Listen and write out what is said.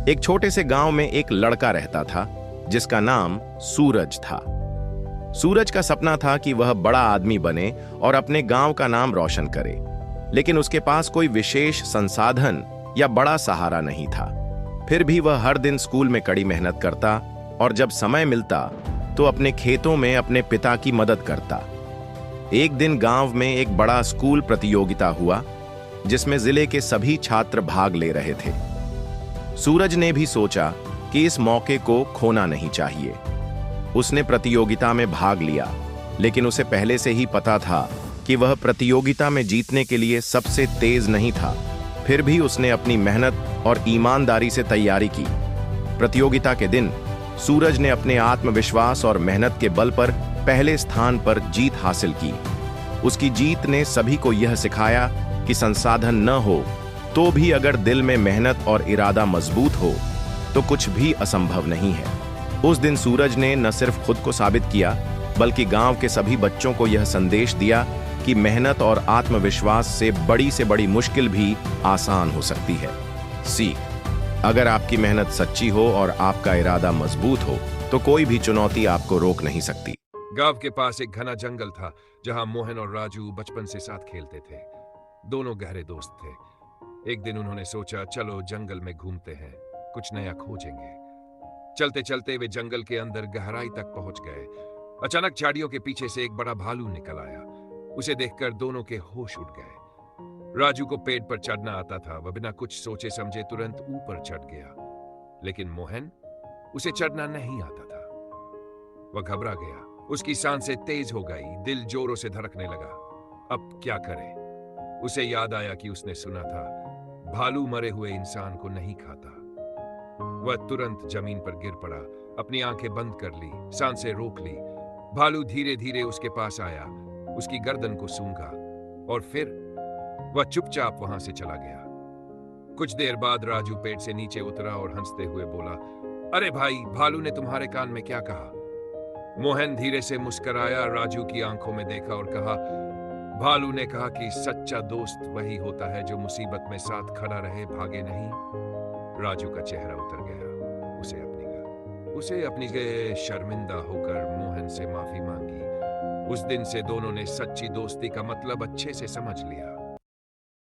एक छोटे से गांव में एक लड़का रहता था जिसका नाम सूरज था। सूरज का सपना था कि वह बड़ा आदमी बने और अपने गांव का नाम रोशन करे, लेकिन उसके पास कोई विशेष संसाधन या बड़ा सहारा नहीं था। फिर भी वह हर दिन स्कूल में कड़ी मेहनत करता और जब समय मिलता तो अपने खेतों में अपने पिता की मदद करता। एक दिन गांव में एक बड़ा स्कूल प्रतियोगिता हुआ जिसमें जिले के सभी छात्र भाग ले रहे थे। सूरज ने भी सोचा कि इस मौके को खोना नहीं चाहिए। उसने प्रतियोगिता में भाग लिया, लेकिन उसे पहले से ही पता था कि वह प्रतियोगिता में जीतने के लिए सबसे तेज नहीं था। फिर भी उसने अपनी मेहनत और ईमानदारी से तैयारी की। प्रतियोगिता के दिन सूरज ने अपने आत्मविश्वास और मेहनत के बल पर पहले स्थान पर जीत हासिल की। उसकी जीत ने सभी को यह सिखाया कि संसाधन न हो तो भी अगर दिल में मेहनत और इरादा मजबूत हो तो कुछ भी असंभव नहीं है। उस दिन सूरज ने न सिर्फ खुद को साबित किया, बल्कि गांव के सभी बच्चों को यह संदेश दिया कि मेहनत और आत्मविश्वास से बड़ी मुश्किल भी आसान हो सकती है। सीख: अगर आपकी मेहनत सच्ची हो और आपका इरादा मजबूत हो तो कोई भी चुनौती आपको रोक नहीं सकती। गांव के पास एक घना जंगल था जहां मोहन और राजू बचपन से साथ खेलते थे। दोनों गहरे दोस्त थे। एक दिन उन्होंने सोचा, चलो जंगल में घूमते हैं, कुछ नया खोजेंगे। चलते चलते वे जंगल के अंदर गहराई तक पहुंच गए। अचानक झाड़ियों के पीछे से एक बड़ा भालू निकल आया। उसे देखकर दोनों के होश उड़ गए। राजू को पेड़ पर चढ़ना आता था। वह बिना कुछ सोचे समझे तुरंत ऊपर चढ़ गया, लेकिन मोहन, उसे चढ़ना नहीं आता था। वह घबरा गया। उसकी सांसें तेज हो गई, दिल जोरों से धड़कने लगा। अब क्या करे? उसे याद आया कि उसने सुना था, भालू मरे हुए इंसान को नहीं खाता। वह तुरंत जमीन पर गिर पड़ा, अपनी आंखें बंद कर ली, सांसें रोक ली। भालू धीरे धीरे उसके पास आया, उसकी गर्दन को सूंघा और फिर वह चुपचाप वहां से चला गया। कुछ देर बाद राजू पेड़ से नीचे उतरा और हंसते हुए बोला, अरे भाई, भालू ने तुम्हारे कान में क्या कहा? मोहन धीरे से मुस्कुराया, राजू की आंखों में देखा और कहा, भालू ने कहा कि सच्चा दोस्त वही होता है जो मुसीबत में साथ खड़ा रहे, भागे नहीं। राजू का चेहरा उतर गया। उसे अपनी शर्मिंदा होकर मोहन से माफी मांगी। उस दिन से दोनों ने सच्ची दोस्ती का मतलब अच्छे से समझ लिया।